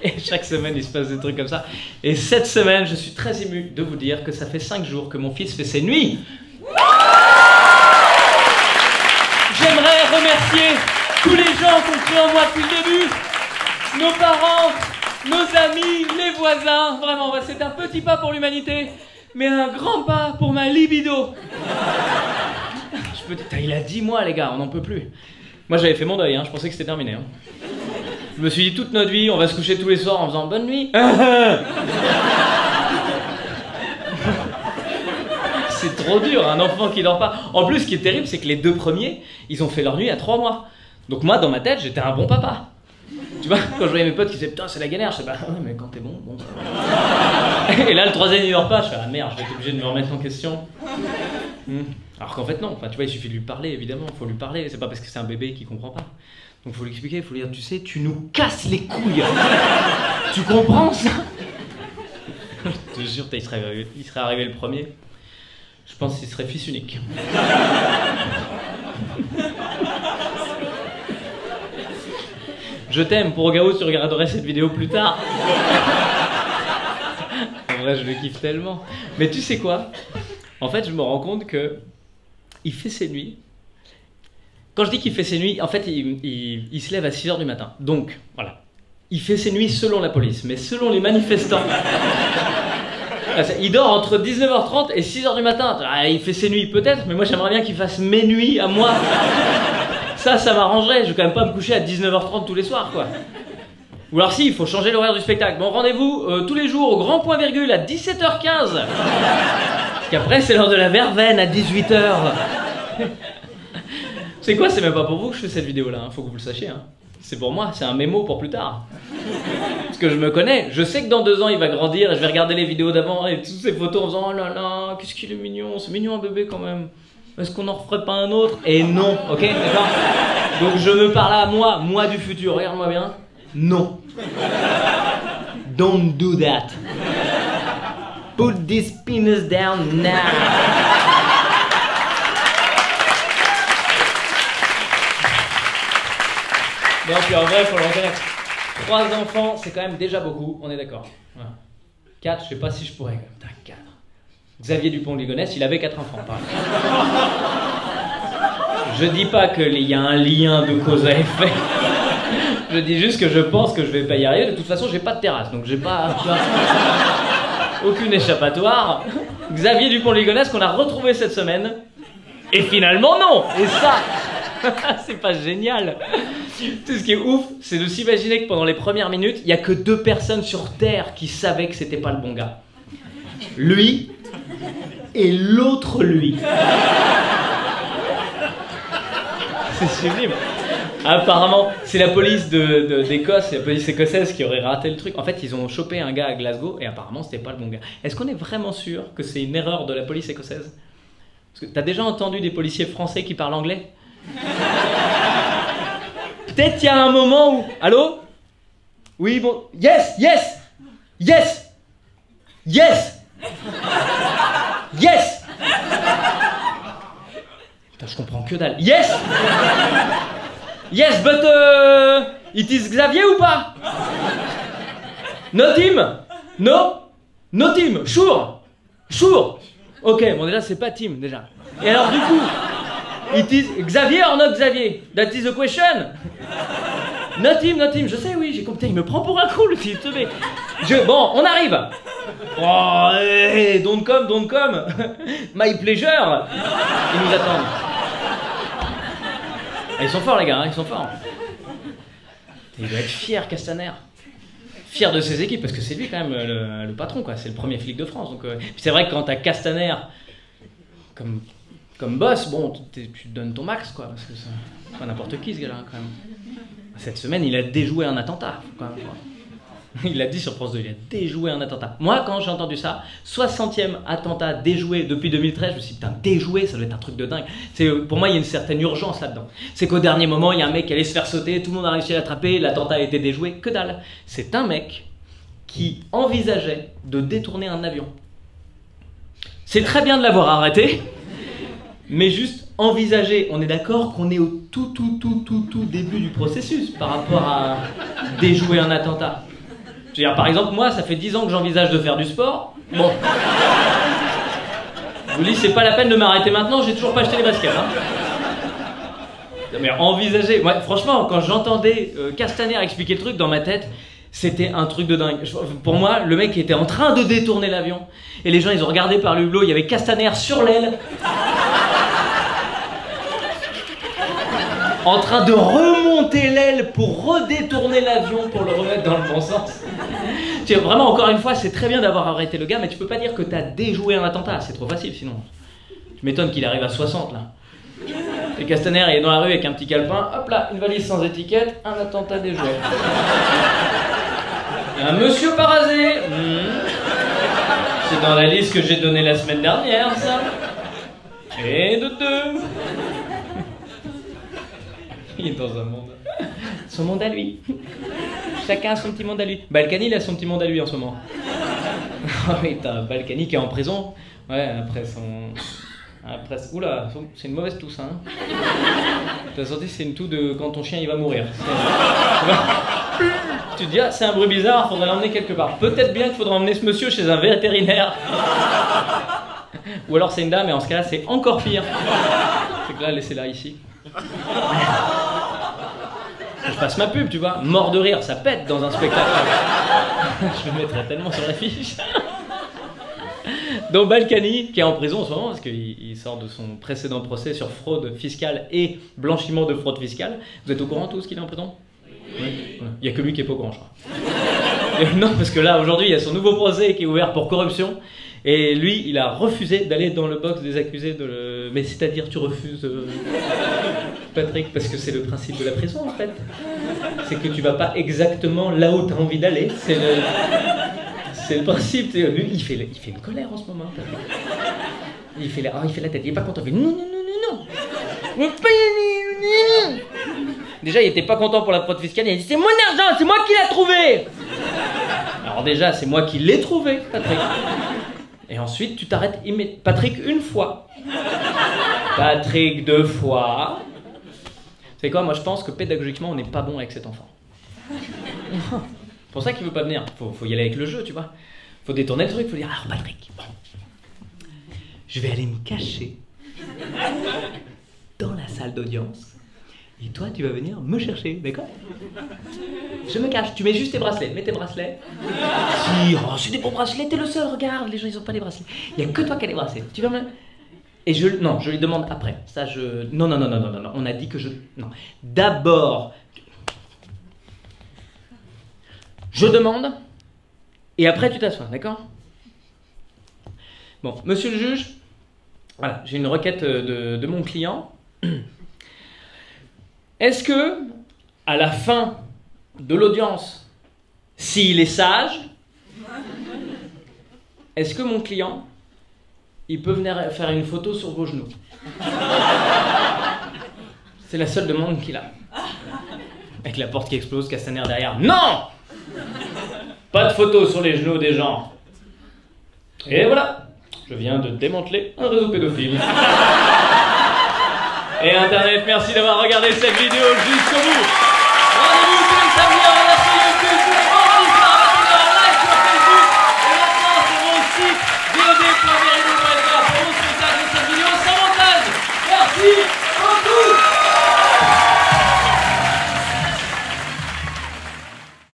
Et chaque semaine, il se passe des trucs comme ça. Et cette semaine, je suis très ému de vous dire que ça fait 5 jours que mon fils fait ses nuits. J'aimerais remercier tous les gens qui ont cru en moi depuis le début. Nos parents, nos amis, les voisins. Vraiment, c'est un petit pas pour l'humanité, mais un grand pas pour ma libido. Il a 10 mois, les gars, on n'en peut plus. Moi, j'avais fait mon deuil, hein, je pensais que c'était terminé. Hein. Je me suis dit toute notre vie, on va se coucher tous les soirs en faisant bonne nuit. C'est trop dur, un enfant qui dort pas. En plus, ce qui est terrible, c'est que les 2 premiers, ils ont fait leur nuit à 3 mois. Donc moi, dans ma tête, j'étais un bon papa. Tu vois, quand je voyais mes potes qui disaient putain, c'est la galère, je sais pas, ouais, mais quand t'es bon, bon ça va. Et là, le 3e, il dort pas, je fais ah merde, je vais être obligé de me remettre en question. Alors qu'en fait, non, enfin, tu vois, il suffit de lui parler, évidemment, il faut lui parler, c'est pas parce que c'est un bébé qu'il comprend pas. Donc il faut lui expliquer, il faut lui dire, tu sais, tu nous casses les couilles. Tu comprends ça? Je te jure, il serait arrivé le premier. Je pense qu'il serait fils unique. Je t'aime, pour au cas où tu regarderais cette vidéo plus tard. En vrai, je le kiffe tellement. Mais tu sais quoi? En fait, je me rends compte que il fait ses nuits. Quand je dis qu'il fait ses nuits, en fait, il se lève à 6 h du matin. Donc, voilà. Il fait ses nuits selon la police, mais selon les manifestants. Il dort entre 19h30 et 6 h du matin. Ah, il fait ses nuits peut-être, mais moi j'aimerais bien qu'il fasse mes nuits à moi. Ça m'arrangerait. Je vais quand même pas me coucher à 19h30 tous les soirs, quoi. Ou alors si, il faut changer l'horaire du spectacle. Bon, rendez-vous tous les jours au grand point virgule à 17h15. Parce qu'après, c'est l'heure de la verveine à 18h. C'est quoi? C'est même pas pour vous que je fais cette vidéo-là, hein. Faut que vous le sachiez. Hein. C'est pour moi, c'est un mémo pour plus tard. Parce que je me connais, je sais que dans 2 ans, il va grandir et je vais regarder les vidéos d'avant et toutes ces photos en faisant oh là là, qu'est-ce qu'il est mignon, c'est mignon un bébé quand même. Est-ce qu'on en referait pas un autre? Et non, ok, d'accord? Donc je me parle à moi du futur, regarde-moi bien. Non. Don't do that. Put this penis down now. Non, puis en vrai, il faut le reconnaître. 3 enfants, c'est quand même déjà beaucoup, on est d'accord. Voilà. 4, je sais pas si je pourrais. Putain, 4. Xavier Dupont de Ligonnès, il avait 4 enfants. Je dis pas qu'il y a un lien de cause à effet. Je dis juste que je pense que je vais pas y arriver. De toute façon, j'ai pas de terrasse, donc j'ai pas aucune échappatoire. Xavier Dupont de Ligonnès qu'on a retrouvé cette semaine. Et finalement, non. Et ça, c'est pas génial. Tout ce qui est ouf, c'est de s'imaginer que pendant les premières minutes, il n'y a que 2 personnes sur Terre qui savaient que c'était pas le bon gars. Lui et l'autre lui. C'est sublime. Apparemment, c'est la police d'Écosse, la police écossaise qui aurait raté le truc. En fait, ils ont chopé un gars à Glasgow et apparemment, c'était pas le bon gars. Est-ce qu'on est vraiment sûr que c'est une erreur de la police écossaise? Parce que t'as déjà entendu des policiers français qui parlent anglais? Peut-être il y a un moment où... Allô? Oui, bon... Yes, yes! Yes! Yes! Yes! Putain, je comprends que dalle. Yes! Yes, but... it is Xavier ou pas? No team? No? No team? Sure? Sure? Ok, bon déjà c'est pas team, déjà. Et alors du coup... It is Xavier or not Xavier? That is the question. Not him, je sais, oui, j'ai compris. Il me prend pour un con, le type. Bon, on arrive. Oh, hey, don't come. My pleasure. Ils nous attendent. Ah, ils sont forts, les gars, hein, ils sont forts. Il doit être fier, Castaner. Fier de ses équipes, parce que c'est lui quand même le patron, quoi. C'est le premier flic de France. Donc, puis c'est vrai que quand t'as Castaner comme boss, bon, tu te donnes ton max, quoi, parce que c'est pas n'importe qui, ce gars-là, quand même. Cette semaine, il a déjoué un attentat, quand même. Il l'a dit sur France 2, il a déjoué un attentat. Moi, quand j'ai entendu ça, 60e attentat déjoué depuis 2013, je me suis dit, putain, déjoué, ça doit être un truc de dingue. Pour moi, il y a une certaine urgence là-dedans. C'est qu'au dernier moment, il y a un mec qui allait se faire sauter, tout le monde a réussi à l'attraper, l'attentat a été déjoué, que dalle. C'est un mec qui envisageait de détourner un avion. C'est très bien de l'avoir arrêté, mais juste envisager, on est d'accord qu'on est au tout début du processus par rapport à déjouer un attentat. Je veux dire, par exemple, moi, ça fait 10 ans que j'envisage de faire du sport. Bon. Je vous dis, c'est pas la peine de m'arrêter maintenant, j'ai toujours pas acheté les baskets. Hein. Mais envisager... Ouais, franchement, quand j'entendais Castaner expliquer le truc dans ma tête, c'était un truc de dingue. Pour moi, le mec était en train de détourner l'avion. Et les gens, ils ont regardé par le hublot, il y avait Castaner sur l'aile. En train de remonter l'aile pour redétourner l'avion pour le remettre dans le bon sens. Vraiment, encore une fois, c'est très bien d'avoir arrêté le gars, mais tu peux pas dire que t'as déjoué un attentat, c'est trop facile sinon. Tu m'étonnes qu'il arrive à 60 là. Et Castaner il est dans la rue avec un petit calepin, hop là, une valise sans étiquette, un attentat déjoué. Un monsieur parasé. C'est dans la liste que j'ai donnée la semaine dernière, ça. Et de deux. Il est dans un monde. Son monde à lui. Chacun a son petit monde à lui. Balkany, il a son petit monde à lui en ce moment. Oh oui, t'as Balkany qui est en prison. Ouais, après son... Oula, c'est une mauvaise tousse, hein. T'as senti, c'est une toux de quand ton chien il va mourir. Tu te dis, ah, c'est un bruit bizarre, faudrait l'emmener quelque part. Peut-être bien qu'il faudra emmener ce monsieur chez un vétérinaire. Ou alors c'est une dame, et en ce cas-là, c'est encore pire. C'est que là, laissez-la ici. Je fasse ma pub, tu vois. Mort de rire, ça pète dans un spectacle. Je le mettrais tellement sur l'affiche. Donc Balkany, qui est en prison en ce moment, parce qu'il sort de son précédent procès sur fraude fiscale et blanchiment de fraude fiscale. Vous êtes au courant tous qu'il est en prison? Oui. Il n'y a que lui qui est pas au courant, je crois. Non, parce que là, aujourd'hui, il y a son nouveau procès qui est ouvert pour corruption. Et lui, il a refusé d'aller dans le box des accusés de le... Mais c'est-à-dire, tu refuses, Patrick, parce que c'est le principe de la prison, en fait. C'est que tu vas pas exactement là où tu as envie d'aller. C'est le principe. Lui, il fait une colère en ce moment. Il fait la tête, il est pas content. Il fait non. Déjà, il était pas content pour la fraude fiscale. Il a dit, c'est mon argent, c'est moi qui l'ai trouvé. Alors déjà, c'est moi qui l'ai trouvé, Patrick. Et ensuite, tu t'arrêtes immédiatement. Patrick, une fois. Patrick, 2 fois. C'est quoi? Moi, je pense que pédagogiquement, on n'est pas bon avec cet enfant. C'est pour ça qu'il veut pas venir. Faut y aller avec le jeu, tu vois. Faut détourner le truc, faut dire, alors Patrick, bon, je vais aller me cacher dans la salle d'audience. Et toi, tu vas venir me chercher, d'accord? Je me cache, tu mets juste tes bracelets, mets tes bracelets. Si, oh, c'est des bons bracelets, t'es le seul, regarde, les gens ils ont pas les bracelets. Il y a que toi qui as les bracelets. Tu vas me... Et je lui demande après. Ça, non, on a dit que non. D'abord, je demande, et après tu t'assois, d'accord? Bon, monsieur le juge, voilà, j'ai une requête de mon client. Est-ce que, à la fin de l'audience, s'il est sage, est-ce que mon client, il peut venir faire une photo sur vos genoux? C'est la seule demande qu'il a. Avec la porte qui explose, Castaner derrière. Non! Pas de photo sur les genoux des gens. Et voilà, je viens de démanteler un réseau pédophile. Et Internet, merci d'avoir regardé cette vidéo jusqu'au bout.